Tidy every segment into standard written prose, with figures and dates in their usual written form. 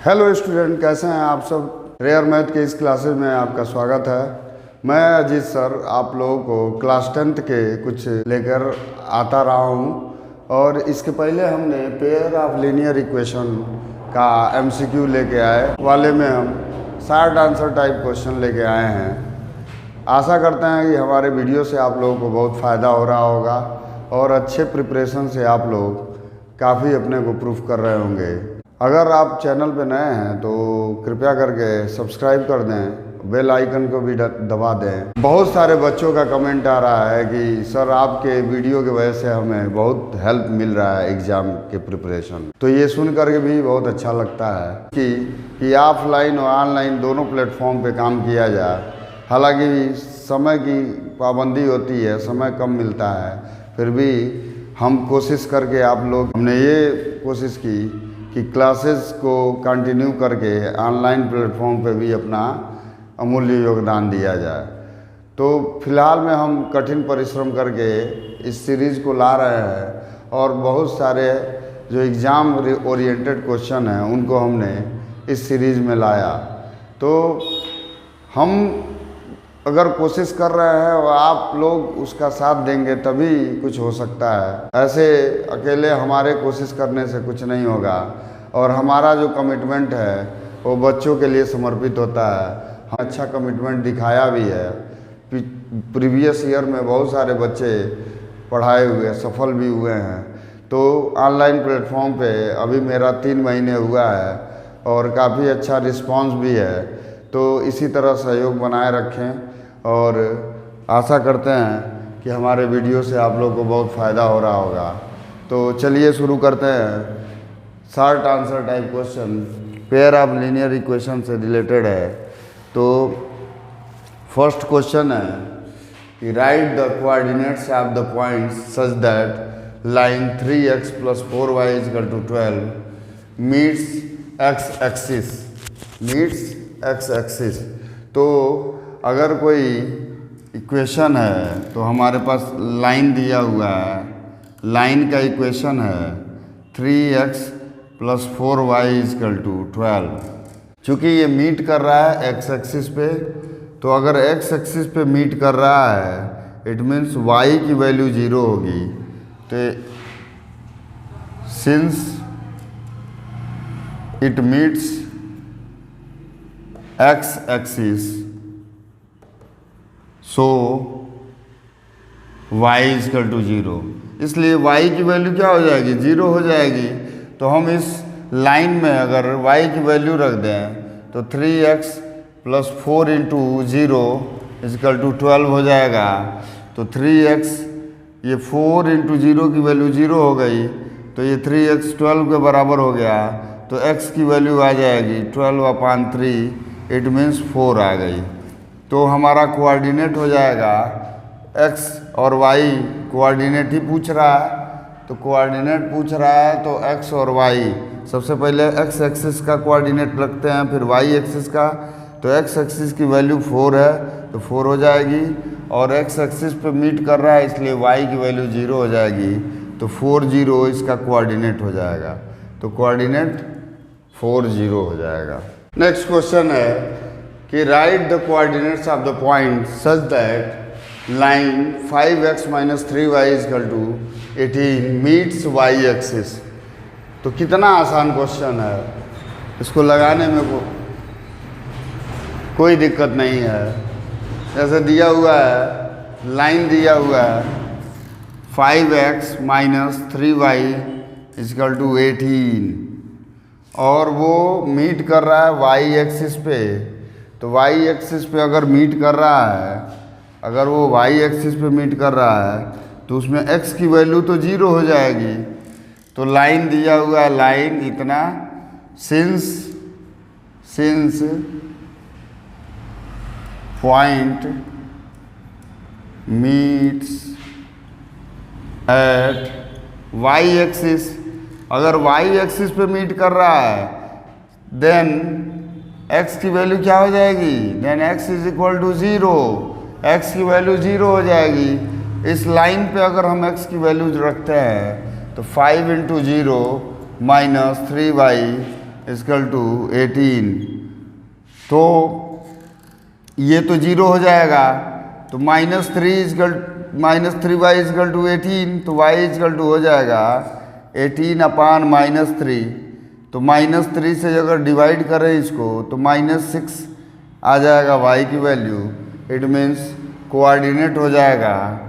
Hello student, कैसे हैं आप सब। रेयर मैथ के इस क्लासेस में आपका स्वागत है। मैं अजीत सर आप लोगों को क्लास 10th के कुछ लेकर आता रहा हूं और इसके पहले हमने पेयर ऑफ लीनियर इक्वेशन का MCQ लेके आए वाले में हम शॉर्ट आंसर टाइप क्वेश्चन लेके आए हैं। आशा करते हैं कि हमारे वीडियो से आप लोगों को बहुत फ़ायदा हो रहा होगा और अच्छे प्रिपरेशन से आप लोग काफ़ी अपने को प्रूफ कर रहे होंगे। अगर आप चैनल पे नए हैं तो कृपया करके सब्सक्राइब कर दें, बेल आइकन को भी दबा दें। बहुत सारे बच्चों का कमेंट आ रहा है कि सर आपके वीडियो की वजह से हमें बहुत हेल्प मिल रहा है एग्ज़ाम के प्रिपरेशन। तो ये सुन करके भी बहुत अच्छा लगता है कि ऑफलाइन और ऑनलाइन दोनों प्लेटफॉर्म पे काम किया जाए। हालांकि समय की पाबंदी होती है, समय कम मिलता है, फिर भी हम कोशिश करके हमने ये कोशिश की कि क्लासेस को कंटिन्यू करके ऑनलाइन प्लेटफॉर्म पे भी अपना अमूल्य योगदान दिया जाए। तो फिलहाल में हम कठिन परिश्रम करके इस सीरीज़ को ला रहे हैं और बहुत सारे जो एग्ज़ाम ओरिएंटेड क्वेश्चन हैं उनको हमने इस सीरीज़ में लाया। तो हम अगर कोशिश कर रहे हैं और आप लोग उसका साथ देंगे तभी कुछ हो सकता है। ऐसे अकेले हमारे कोशिश करने से कुछ नहीं होगा और हमारा जो कमिटमेंट है वो बच्चों के लिए समर्पित होता है। हम अच्छा कमिटमेंट दिखाया भी है। प्रीवियस ईयर में बहुत सारे बच्चे पढ़ाए हुए सफल भी हुए हैं। तो ऑनलाइन प्लेटफॉर्म पे अभी मेरा 3 महीने हुआ है और काफ़ी अच्छा रिस्पांस भी है। तो इसी तरह सहयोग बनाए रखें और आशा करते हैं कि हमारे वीडियो से आप लोग को बहुत फ़ायदा हो रहा होगा। तो चलिए शुरू करते हैं। Short answer type question pair of linear equation से रिलेटेड है। तो फर्स्ट क्वेश्चन है कि right the coordinates of the points such that line 3x + 4y = 12 meets x axis. तो अगर कोई इक्वेशन है तो हमारे पास लाइन दिया हुआ है, लाइन का इक्वेशन है 3x + 4y = 12। चूँकि ये मीट कर रहा है x एक्सिस पे, तो अगर x एक्सिस पे मीट कर रहा है इट मीन्स y की वैल्यू 0 होगी। तो since it meets x axis so y = 0, इसलिए y की वैल्यू क्या हो जाएगी, 0 हो जाएगी। तो हम इस लाइन में अगर y की वैल्यू रख दें तो 3x + 4 × 0 = 12 हो जाएगा। तो 3x ये 4 × 0 की वैल्यू 0 हो गई, तो ये 3x 12 के बराबर हो गया। तो x की वैल्यू आ जाएगी 12/3, इट मीन्स 4 आ गई। तो हमारा कोऑर्डिनेट हो जाएगा x और y। कोऑर्डिनेट ही पूछ रहा है, तो कोऑर्डिनेट पूछ रहा है तो x और y। सबसे पहले x एक्सिस का कोऑर्डिनेट रखते हैं, फिर y एक्सिस का। तो x एक्सिस की वैल्यू 4 है तो 4 हो जाएगी और x एक्सिस पे मीट कर रहा है इसलिए y की वैल्यू 0 हो जाएगी। तो 4 0 इसका कोऑर्डिनेट हो जाएगा। तो कोऑर्डिनेट 4 0 हो जाएगा। नेक्स्ट क्वेश्चन है कि right the coordinates of the point such that line 5x - 3y = 18 meets y axis. तो कितना आसान क्वेश्चन है, इसको लगाने में कोई दिक्कत नहीं है। जैसे दिया हुआ है, लाइन दिया हुआ है 5x - 3y = 18 और वो मीट कर रहा है y एक्सिस पे। तो y एक्सिस पे अगर मीट कर रहा है, अगर वो y एक्सिस पे मीट कर रहा है तो उसमें x की वैल्यू तो 0 हो जाएगी। तो लाइन दिया हुआ है, लाइन इतना since point meets eight y axis. अगर y एक्सिस पे मीट कर रहा है देन x की वैल्यू क्या हो जाएगी, देन x = 0। x की वैल्यू 0 हो जाएगी। इस लाइन पे अगर हम x की वैल्यू रखते हैं तो 5 × 0 - 3y इजकल टू 18, तो ये तो 0 हो जाएगा, तो -3y इजकल टू 18, तो y इजकल टू हो जाएगा 18 अपान -3, तो -3 से अगर डिवाइड करें इसको तो -6 आ जाएगा y की वैल्यू। इट मीन्स कोऑर्डिनेट हो जाएगा,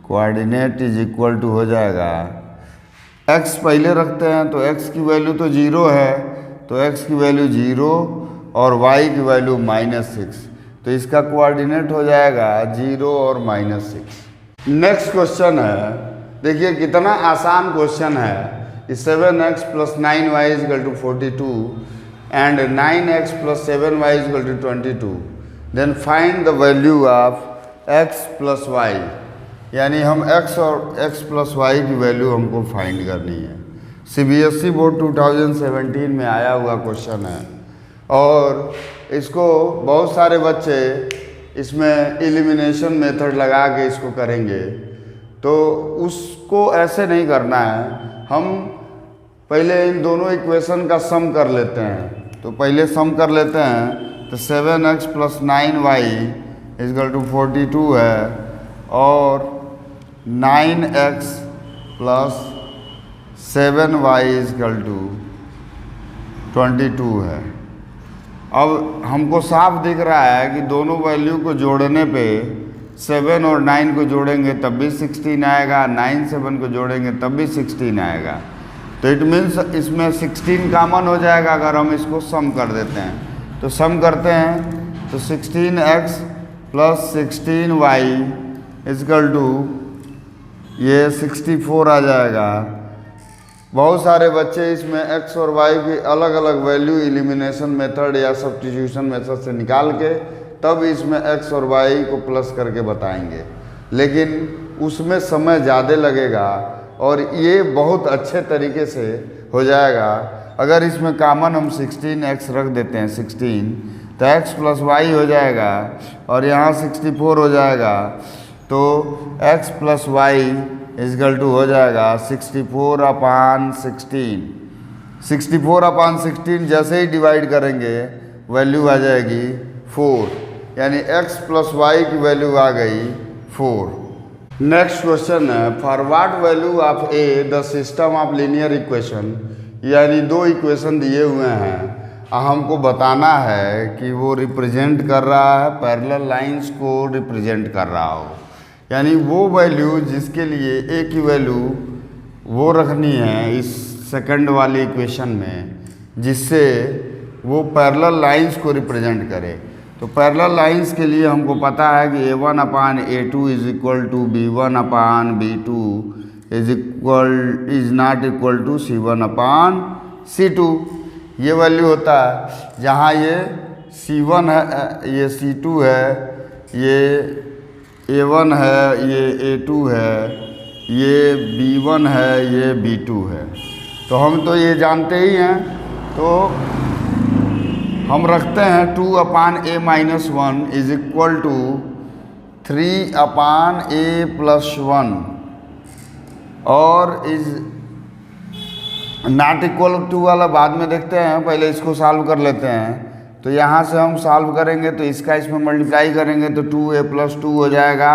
कोऑर्डिनेट इज इक्वल टू हो जाएगा, x पहले रखते हैं तो x की वैल्यू तो 0 है, तो x की वैल्यू 0 और y की वैल्यू -6, तो इसका कोऑर्डिनेट हो जाएगा 0 और -6। नेक्स्ट क्वेश्चन है, देखिए कितना आसान क्वेश्चन है। 7x + 9y = 42 and 9x + 7y = 22, then find the value of x + y, यानी हम x और x + y की वैल्यू हमको फाइंड करनी है। CBSE बोर्ड 2017 में आया हुआ क्वेश्चन है और इसको बहुत सारे बच्चे इसमें एलिमिनेशन मेथड लगा के इसको करेंगे, तो उसको ऐसे नहीं करना है। हम पहले इन दोनों इक्वेशन का सम कर लेते हैं, तो पहले सम कर लेते हैं, तो 7x + 9y = 42 है और 9x + 7y = 22 है। अब हमको साफ दिख रहा है कि दोनों वैल्यू को जोड़ने पे 7 और 9 को जोड़ेंगे तब भी 16 आएगा, 9 7 को जोड़ेंगे तब भी 16 आएगा, तो इट मीन्स इसमें 16 कॉमन हो जाएगा अगर हम इसको सम कर देते हैं। तो सम करते हैं तो 16x + 16y = ये 64 आ जाएगा। बहुत सारे बच्चे इसमें x और y की अलग अलग वैल्यू एलिमिनेशन मेथड या सब्स्टिट्यूशन मेथड से निकाल के तब इसमें x और y को प्लस करके बताएंगे, लेकिन उसमें समय ज़्यादा लगेगा और ये बहुत अच्छे तरीके से हो जाएगा। अगर इसमें कॉमन हम 16x रख देते हैं 16, तो x + y हो जाएगा और यहाँ 64 हो जाएगा, तो x + y = हो जाएगा 64/16। 64/16 जैसे ही डिवाइड करेंगे वैल्यू आ जाएगी 4, यानी x + y की वैल्यू आ गई 4। नेक्स्ट क्वेश्चन है, for what value of a the system of linear equation, यानी दो इक्वेशन दिए हुए हैं, हमको बताना है कि वो रिप्रेजेंट कर रहा है, पैरेलल लाइंस को रिप्रेजेंट कर रहा हो, यानी वो वैल्यू जिसके लिए a की वैल्यू वो रखनी है इस सेकंड वाली इक्वेशन में, जिससे वो पैरेलल लाइंस को रिप्रेजेंट करे। तो पैरेलल लाइंस के लिए हमको पता है कि a1/a2 = b1/b2 is not equal to c1/c2। ये वैल्यू होता है जहाँ ये c1 है, ये c2 है, ये a1 है, ये a2 है, ये b1 है, ये b2 है। तो हम तो ये जानते ही हैं, तो हम रखते हैं 2/a - 1 = 3/a+1 और इज नॉट इक्वल टू वाला बाद में देखते हैं, पहले इसको सॉल्व कर लेते हैं। तो यहाँ से हम सॉल्व करेंगे तो इसका इसमें मल्टीप्लाई करेंगे तो 2a + 2 हो जाएगा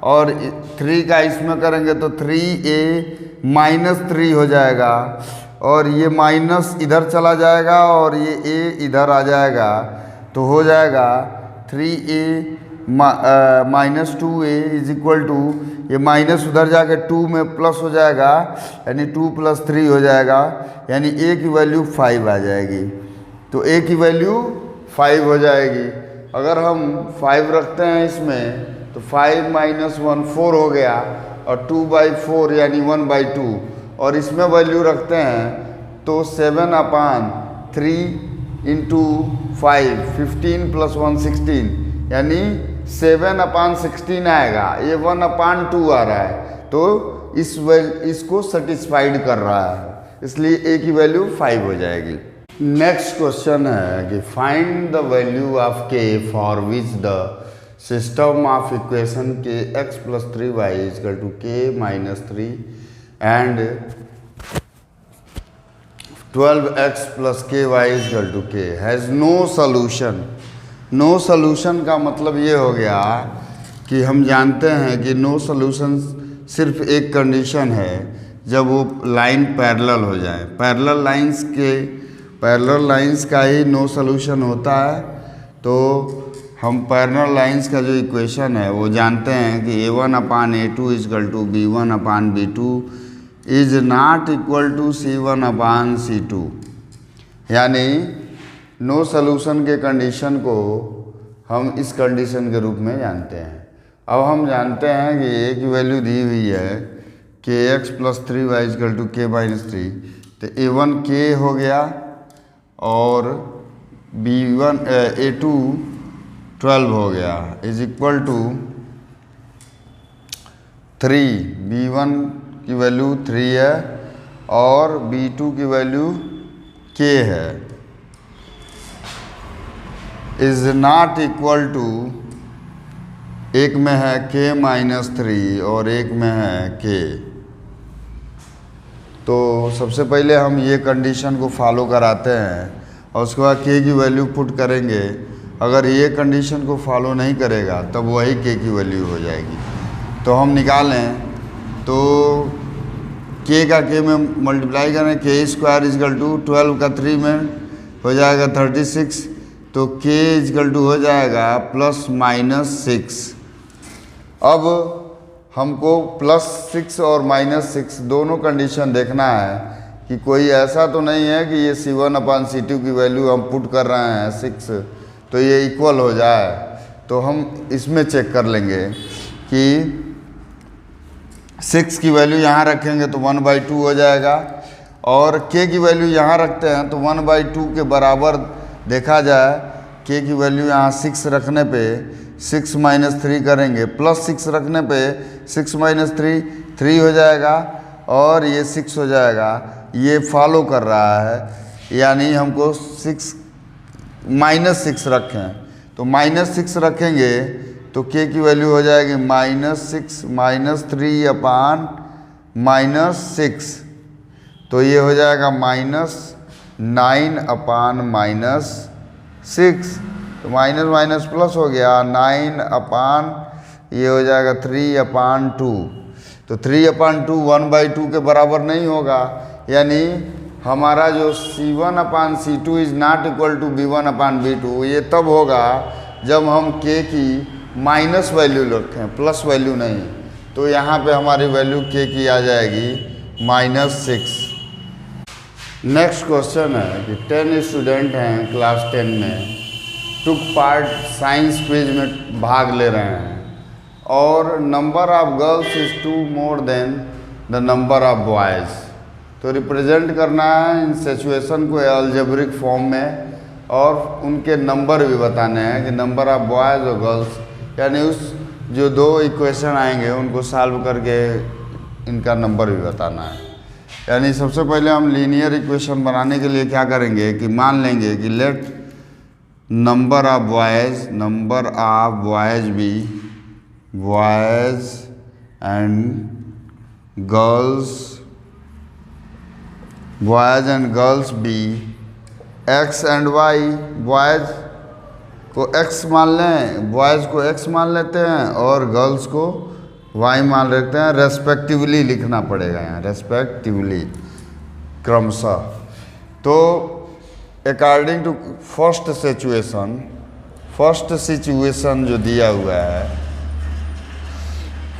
और 3 का इसमें करेंगे तो 3a - 3 हो जाएगा और ये माइनस इधर चला जाएगा और ये a इधर आ जाएगा, तो हो जाएगा 3a - 2a = ये माइनस उधर जाके 2 में प्लस हो जाएगा, यानी 2 + 3 हो जाएगा, यानी a की वैल्यू 5 आ जाएगी। तो a की वैल्यू 5 हो जाएगी। अगर हम 5 रखते हैं इसमें तो 5 - 1 4 हो गया और 2/4 यानी 1/2, और इसमें वैल्यू रखते हैं तो 7/3 × 5 15 + 1 16, यानी 7/16 आएगा। ये 1/2 आ रहा है, तो इसको सेटिस्फाइड कर रहा है, इसलिए a की वैल्यू 5 हो जाएगी। नेक्स्ट क्वेश्चन है कि find the value of k for which the system of equation के x + 3y = k - 3 and 12x plus K y is equal to K has no solution. No solution का मतलब ये हो गया कि हम जानते हैं कि नो सॉल्यूशन सिर्फ एक कंडीशन है, जब वो लाइन पैरेलल हो जाए। पैरेलल लाइंस का ही नो सॉल्यूशन होता है। तो हम पैरेलल लाइंस का जो इक्वेशन है वो जानते हैं कि a1/a2 is equal to b1/b2 is not equal to c1/c2। यानी नो सॉल्यूशन के कंडीशन को हम इस कंडीशन के रूप में जानते हैं। अब हम जानते हैं कि a की वैल्यू दी हुई है kx plus 3y is equal to k minus 3, तो a1 k हो गया और a2 12 हो गया इज इक्वल टू 3। b1 की वैल्यू 3 है और b2 की वैल्यू k है, इज नॉट इक्वल टू, एक में है k माइनस 3 और एक में है k। तो सबसे पहले हम ये कंडीशन को फॉलो कराते हैं और उसके बाद k की वैल्यू पुट करेंगे। अगर ये कंडीशन को फॉलो नहीं करेगा तब वही k की वैल्यू हो जाएगी। तो हम निकालें तो k का k में मल्टीप्लाई करें, k स्क्वायर इजकल टू 12 का 3 में हो जाएगा 36, तो k इजकल टू हो जाएगा प्लस माइनस 6। अब हमको प्लस 6 और माइनस 6 दोनों कंडीशन देखना है कि कोई ऐसा तो नहीं है कि ये c1/c2 की वैल्यू हम पुट कर रहे हैं 6 तो ये इक्वल हो जाए। तो हम इसमें चेक कर लेंगे कि 6 की वैल्यू यहाँ रखेंगे तो 1/2 हो जाएगा और k की वैल्यू यहाँ रखते हैं तो 1/2 के बराबर देखा जाए। k की वैल्यू यहाँ 6 रखने पे 6 माइनस 3 करेंगे, प्लस 6 रखने पे 6 माइनस 3 हो जाएगा और ये 6 हो जाएगा। ये फॉलो कर रहा है, यानी हमको माइनस 6 रखें तो माइनस 6 रखेंगे तो k की वैल्यू हो जाएगी -6 माइनस 3 अपान -6, तो ये हो जाएगा -9 अपान -6। तो माइनस माइनस प्लस हो गया 9 अपान, ये हो जाएगा 3/2। तो 3/2 1/2 के बराबर नहीं होगा, यानी हमारा जो c1/c2 is not equal to b1/b2 ये तब होगा जब हम k की माइनस वैल्यू रखें, प्लस वैल्यू नहीं। तो यहाँ पे हमारी वैल्यू k की आ जाएगी -6। नेक्स्ट क्वेश्चन है कि 10 स्टूडेंट हैं क्लास 10 में, टुक पार्ट साइंस क्विज में भाग ले रहे हैं और number of girls is 2 more than the number of boys. तो रिप्रेजेंट करना है इन सिचुएशन को अलजेब्रिक फॉर्म में और उनके नंबर भी बताने हैं कि नंबर ऑफ बॉयज़ और गर्ल्स, यानी उस जो दो इक्वेशन आएंगे उनको सॉल्व करके इनका नंबर भी बताना है। यानी सबसे पहले हम लीनियर इक्वेशन बनाने के लिए क्या करेंगे कि मान लेंगे कि let number of boys be boys and girls be x and y. Boys को x मान लें, बॉयज़ को x मान लेते हैं और गर्ल्स को y मान लेते हैं। रेस्पेक्टिवली लिखना पड़ेगा यहाँ, रेस्पेक्टिवली क्रमशः। तो अकॉर्डिंग टू फर्स्ट सिचुएशन जो दिया हुआ है,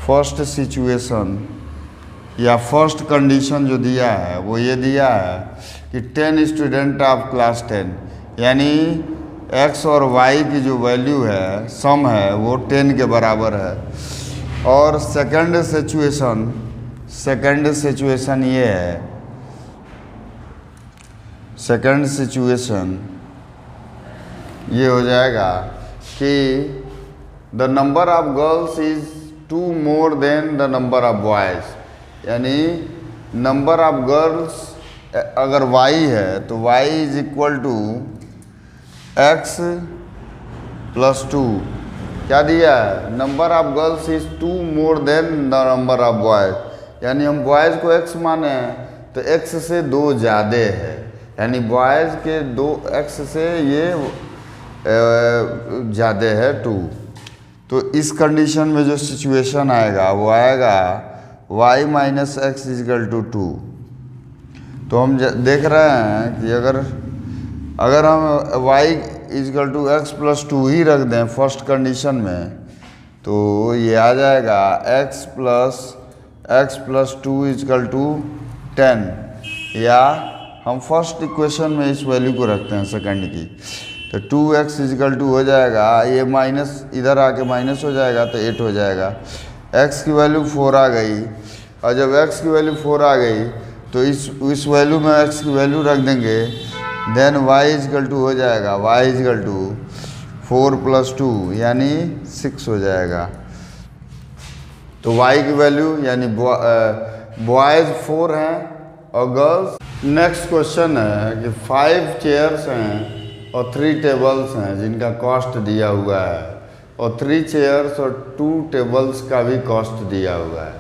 फर्स्ट सिचुएशन या फर्स्ट कंडीशन जो दिया है वो ये दिया है कि 10 स्टूडेंट ऑफ क्लास 10, यानी x और y की जो वैल्यू है सम है वो 10 के बराबर है। और सेकंड सिचुएशन ये है, सेकंड सिचुएशन ये हो जाएगा कि the number of girls is 2 more than the number of boys, यानी नंबर ऑफ गर्ल्स अगर y है तो y is equal to x plus 2। क्या दिया है, number of girls is 2 more than the number of boys, यानी हम boys को x माने हैं तो x से 2 ज़्यादा है, यानी बॉयज़ के 2x से ये ज़्यादा है 2। तो इस कंडीशन में जो सिचुएशन आएगा वो आएगा y minus x is equal to 2। तो हम देख रहे हैं कि अगर हम y is equal to x plus 2 ही रख दें फर्स्ट कंडीशन में, तो ये आ जाएगा x प्लस 2 इजकल टू 10। या हम फर्स्ट इक्वेशन में इस वैल्यू को रखते हैं सेकंड की, तो 2x इजकल टू हो जाएगा, ये माइनस इधर आके माइनस हो जाएगा तो 8 हो जाएगा। x की वैल्यू 4 आ गई, और जब x की वैल्यू 4 आ गई तो इस वैल्यू में x की वैल्यू रख देंगे, देन y इजकल टू हो जाएगा y इजकल टू 4 प्लस 2 यानी 6 हो जाएगा। तो y की वैल्यू यानी बॉयज़ 4 हैं और गर्ल्स। नेक्स्ट क्वेश्चन है कि 5 चेयर्स हैं और 3 टेबल्स हैं जिनका कॉस्ट दिया हुआ है, और 3 चेयर्स और 2 टेबल्स का भी कॉस्ट दिया हुआ है।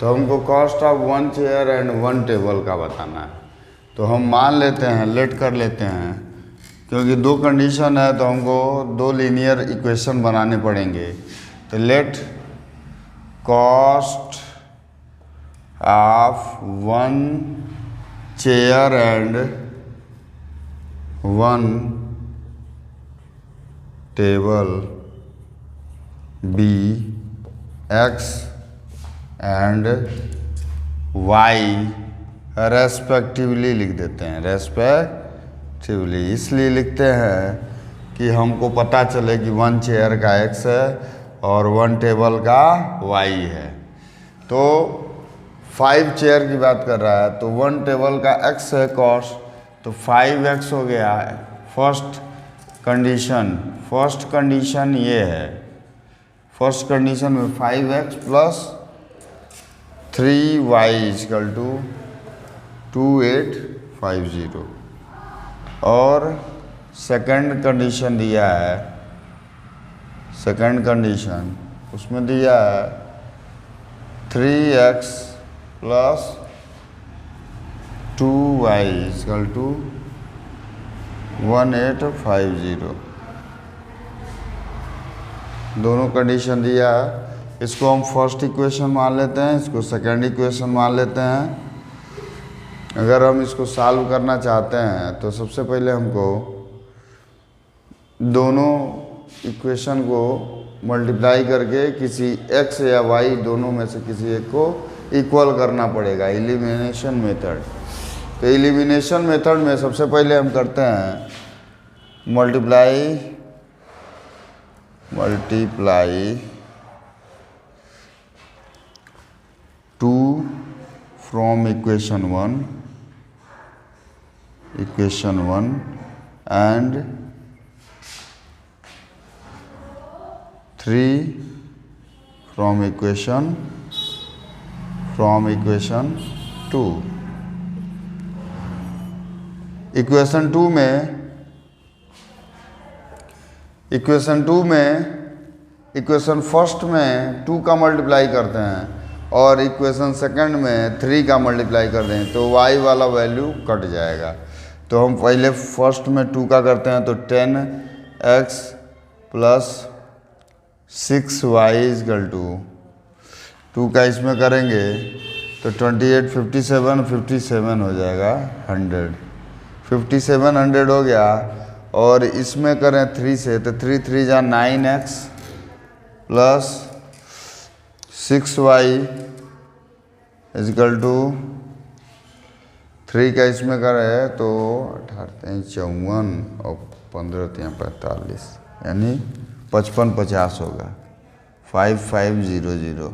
तो हमको cost of 1 chair and 1 table का बताना है। तो हम मान लेते हैं, लेट कर लेते हैं, क्योंकि 2 कंडीशन है तो हमको 2 लीनियर इक्वेशन बनाने पड़ेंगे। तो let cost of 1 chair and 1 table be x एंड y रेस्पेक्टिवली लिख देते हैं। रेस्पेक्टिवली इसलिए लिखते हैं कि हमको पता चले कि 1 चेयर का x है और 1 टेबल का y है। तो 5 चेयर की बात कर रहा है, तो 1 टेबल का x है कॉस्ट, तो 5x हो गया है फर्स्ट कंडीशन ये है। फर्स्ट कंडीशन में 5x plus 3y is equal to 2850। और सेकंड कंडीशन दिया है, सेकंड कंडीशन उसमें दिया है 3x plus 2y is equal to 1850। दोनों कंडीशन दिया है। इसको हम फर्स्ट इक्वेशन मान लेते हैं, इसको सेकंड इक्वेशन मान लेते हैं। अगर हम इसको सॉल्व करना चाहते हैं तो सबसे पहले हमको दोनों इक्वेशन को मल्टीप्लाई करके किसी x या y दोनों में से किसी एक को इक्वल करना पड़ेगा, एलिमिनेशन मेथड। तो एलिमिनेशन मेथड में सबसे पहले हम करते हैं multiply 2 from equation 1 and 3 from equation 2। Equation 2 में इक्वेशन फर्स्ट में 2 का मल्टीप्लाई करते हैं और इक्वेशन सेकंड में 3 का मल्टीप्लाई कर दें तो y वाला वैल्यू कट जाएगा। तो हम पहले फर्स्ट में 2 का करते हैं, तो 10x plus 6y is equal to 2 का इसमें करेंगे तो 28 57 हो जाएगा 100। 5700 हो गया। और इसमें करें 3 से तो 3 3 जा 9x plus 6y is equal to 3 का इसमें करें तो 18 54 और 15 45 यानी 5550 होगा 5500।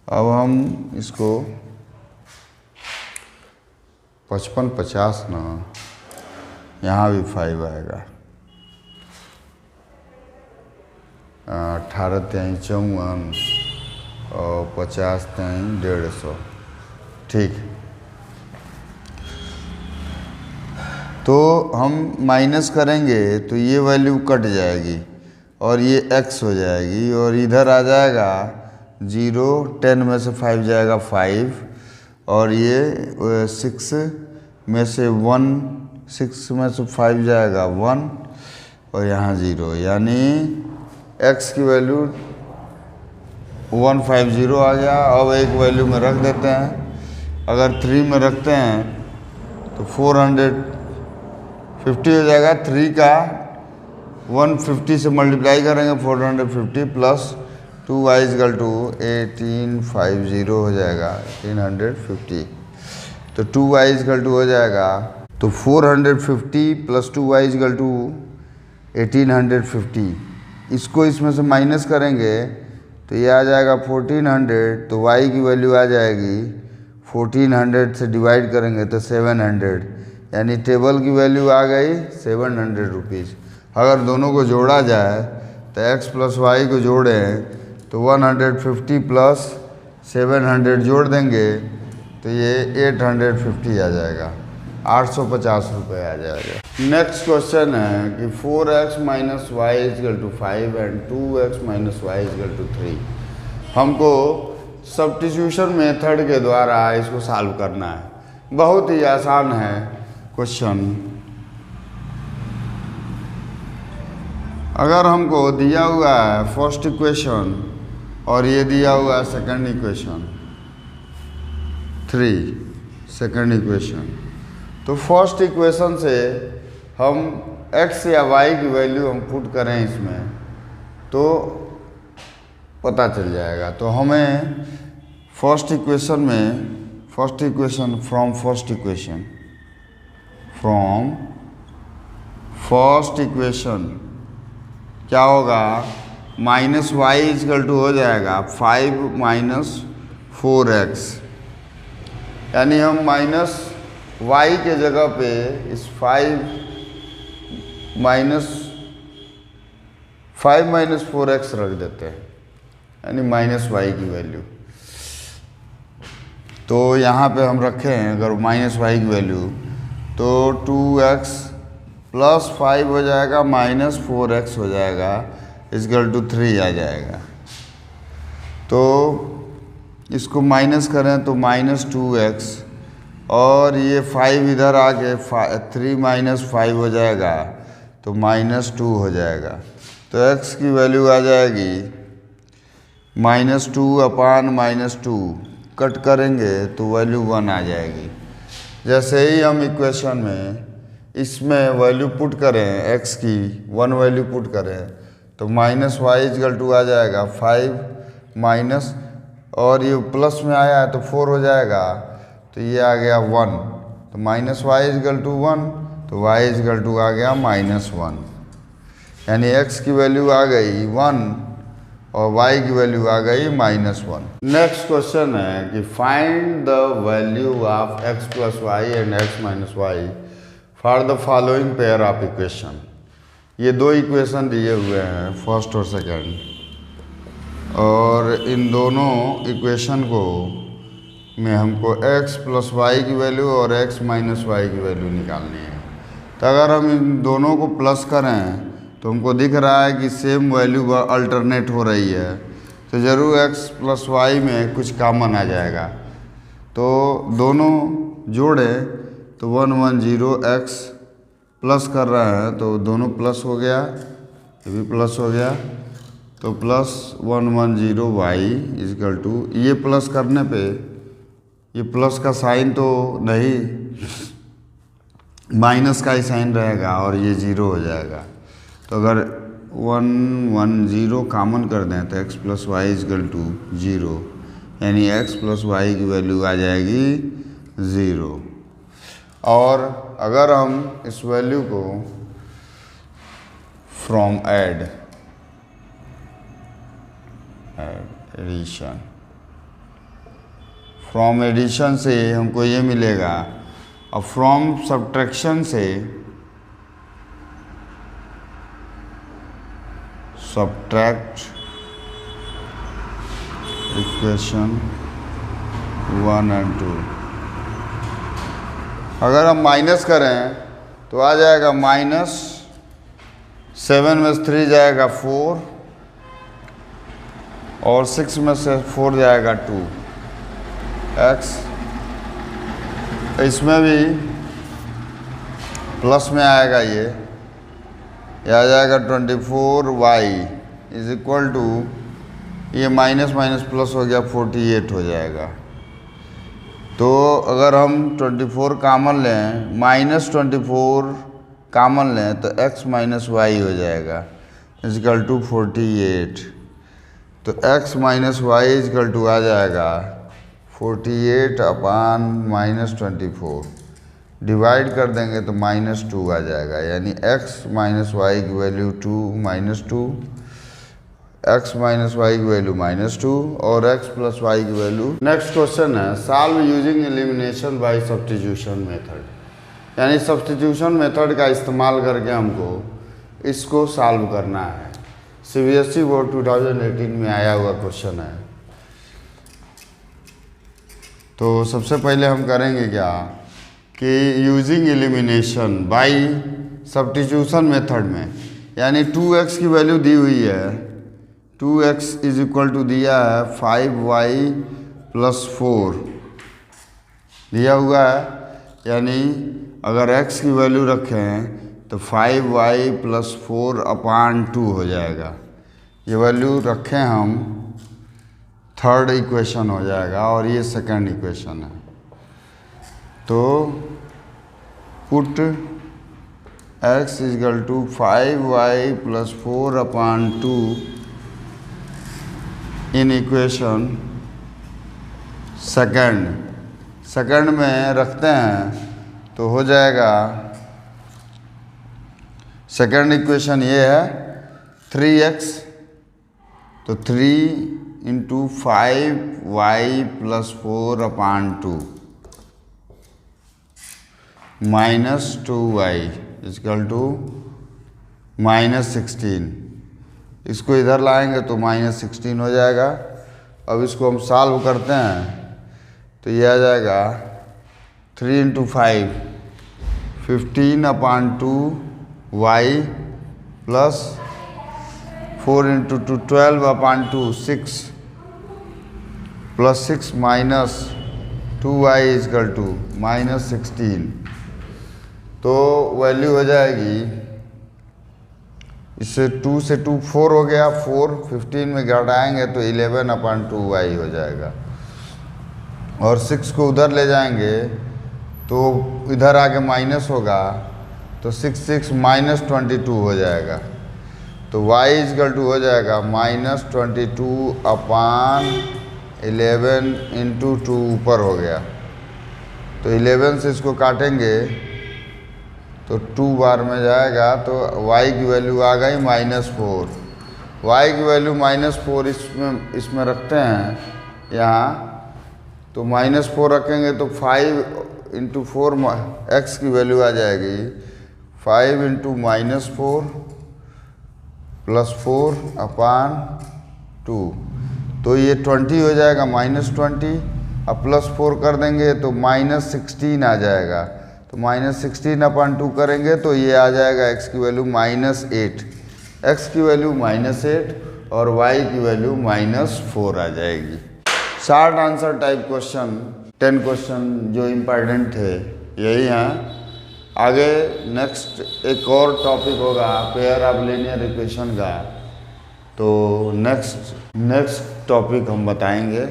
अब हम इसको 5550 ना, यहाँ भी 5 आएगा, 18 3 54 और 50 3 150। ठीक, तो हम माइनस करेंगे तो ये वैल्यू कट जाएगी और ये x हो जाएगी और इधर आ जाएगा 0, 10 में से 5 जाएगा 5 और ये 6 में से 1, 6 में से 5 जाएगा 1 और यहाँ 0, यानी x की वैल्यू 150 आ गया। अब एक वैल्यू में रख देते हैं, अगर 3 में रखते हैं तो 450 हो जाएगा। 3 का 150 से मल्टीप्लाई करेंगे 450 प्लस 2y इक्वल टू 1850 हो जाएगा 1850। तो 2y इक्वल टू हो जाएगा, तो 450 प्लस 2y इक्वल टू 1850। इसको इसमें से माइनस करेंगे तो ये आ जाएगा 1400, तो y की वैल्यू आ जाएगी 1400 से डिवाइड करेंगे तो 700, यानी टेबल की वैल्यू आ गई 700 रुपीज़। अगर दोनों को जोड़ा जाए तो x प्लस वाई को जोड़ें तो 150 प्लस 700 जोड़ देंगे तो ये 850 आ जाएगा, 850 रुपये आ जाएगा। नेक्स्ट क्वेश्चन है कि 4x minus y is equal to 5 and 2x minus y is equal to 3। हमको सब्स्टिट्यूशन मेथड के द्वारा इसको सॉल्व करना है। बहुत ही आसान है क्वेश्चन। अगर हमको दिया हुआ है फर्स्ट इक्वेशन और ये दिया हुआ है सेकंड इक्वेशन 3, सेकंड इक्वेशन, तो फर्स्ट इक्वेशन से हम x या y की वैल्यू हम पुट करें इसमें तो पता चल जाएगा। तो हमें फर्स्ट इक्वेशन में फ्रॉम फर्स्ट इक्वेशन क्या होगा, माइनस वाई इजकल टू हो जाएगा 5 माइनस 4x, यानी हम माइनस वाई के जगह पे इस 5 माइनस 4x रख देते हैं, यानी माइनस वाई की वैल्यू। तो यहाँ पे हम रखें अगर माइनस वाई की वैल्यू तो 2x प्लस 5 हो जाएगा माइनस 4x हो जाएगा इजकल टू 3 आ जाएगा। तो इसको माइनस करें तो माइनस 2x और ये 5 इधर आके 3 माइनस 5 हो जाएगा तो माइनस 2 हो जाएगा। तो x की वैल्यू आ जाएगी माइनस 2 अपान माइनस 2, कट करेंगे तो वैल्यू 1 आ जाएगी। जैसे ही हम इक्वेशन में इसमें वैल्यू पुट करें x की 1 वैल्यू पुट करें तो माइनस वाई इजकल टू आ जाएगा 5 माइनस, और ये प्लस में आया है तो 4 हो जाएगा, तो ये आ गया 1, तो माइनस वाई इजकल टू 1, तो y इजकल टू आ गया माइनस 1, यानी x की वैल्यू आ गई 1 और y की वैल्यू आ गई माइनस 1। नेक्स्ट क्वेश्चन है कि find the value of x plus y and x minus y for the following pair of equation. ये दो इक्वेशन दिए हुए हैं फर्स्ट और सेकंड, और इन दोनों इक्वेशन को में हमको x प्लस वाई की वैल्यू और x माइनस वाई की वैल्यू निकालनी है। तो अगर हम इन दोनों को प्लस करें तो हमको दिख रहा है कि सेम वैल्यू अल्टरनेट हो रही है, तो ज़रूर x प्लस वाई में कुछ कॉमन आ जाएगा। तो दोनों जोड़े तो 110x प्लस कर रहे हैं तो दोनों प्लस हो गया, ये भी प्लस हो गया, तो प्लस 110y इजकल टू, ये प्लस करने पे ये प्लस का साइन तो नहीं, माइनस का ही साइन रहेगा और ये 0 हो जाएगा। तो अगर 110 कॉमन कर दें तो x plus y is equal to 0, यानी x प्लस वाई की वैल्यू आ जाएगी 0। और अगर हम इस वैल्यू को फ्रॉम एडिशन से हमको ये मिलेगा, और फ्रॉम सब्ट्रैक्शन से सब्ट्रैक्ट इक्वेशन 1 और 2। अगर हम माइनस करें तो आ जाएगा माइनस 7 में से 3 जाएगा 4 और 6 में से 4 जाएगा 2x। इसमें भी प्लस में आएगा ये आ जाएगा 24y इज इक्वल टू, ये माइनस माइनस प्लस हो गया 48 हो जाएगा। तो अगर हम 24 कामन लें, -24 कामन लें तो x माइनस वाई हो जाएगा इज इक्वल टू 48। तो x minus y is equal to आ जाएगा 48 अपान -24, डिवाइड कर देंगे तो -2 आ जाएगा, यानी x माइनस वाई की वैल्यू 2 -2, x माइनस वाई की वैल्यू -2 और x प्लस वाई की वैल्यू। नेक्स्ट क्वेश्चन है solve using elimination by substitution method, यानी सब्स्टिट्यूशन मेथड का इस्तेमाल करके हमको इसको सॉल्व करना है। CBSE बोर्ड 2018 में आया हुआ क्वेश्चन है। तो सबसे पहले हम करेंगे क्या कि using elimination by substitution method में, यानी 2x की वैल्यू दी हुई है, 2x इज इक्वल टू दिया है 5y प्लस 4 दिया हुआ है, यानी अगर x की वैल्यू रखें तो 5y प्लस 4 अपान 2 हो जाएगा। ये वैल्यू रखें हम, थर्ड इक्वेशन हो जाएगा और ये सेकंड इक्वेशन है। तो put x is equal to 5y plus 4 upon 2 in equation second में रखते हैं तो हो जाएगा, सेकंड इक्वेशन ये है 3x, तो 3 into 5y plus 4 upon 2 minus 2y is equal to -16। इसको इधर लाएंगे तो -16 हो जाएगा। अब इसको हम सॉल्व करते हैं तो ये आ जाएगा 3 into 5 15 upon 2 y plus 4 into 2 12 upon 2 6 plus 6 minus 2y is equal to -16। तो वैल्यू हो जाएगी, इससे 2 से 2 4 हो गया, 4 15 में घटाएंगे तो 11 अपान 2y हो जाएगा, और 6 को उधर ले जाएंगे तो इधर आके माइनस होगा तो 6 माइनस 22 हो जाएगा। तो y इजकल टू हो जाएगा -22 अपान 11 इंटू 2 ऊपर हो गया, तो 11 से इसको काटेंगे तो 2 बार में जाएगा, तो y की वैल्यू आ गई -4। y की वैल्यू -4 इसमें रखते हैं यहाँ, तो -4 रखेंगे तो 5 इंटू 4 x की वैल्यू आ जाएगी 5 इंटू -4 प्लस 4 अपान 2, तो ये 20 हो जाएगा -20। अब प्लस 4 कर देंगे तो -16 आ जाएगा, तो -16 अपान 2 करेंगे तो ये आ जाएगा x की वैल्यू -8, x की वैल्यू -8 और y की वैल्यू -4 आ जाएगी। Short answer type question 10 question जो इम्पॉर्टेंट थे यही हैं। आगे नेक्स्ट एक और टॉपिक होगा पेयर ऑफ लीनियर इक्वेशन का, तो नेक्स्ट टॉपिक हम बताएंगे।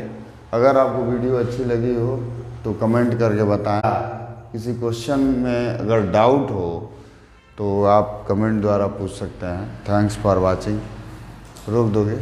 अगर आपको वीडियो अच्छी लगी हो तो कमेंट करके बताएं। किसी क्वेश्चन में अगर डाउट हो तो आप कमेंट द्वारा पूछ सकते हैं। Thanks for watching. रोक दोगे?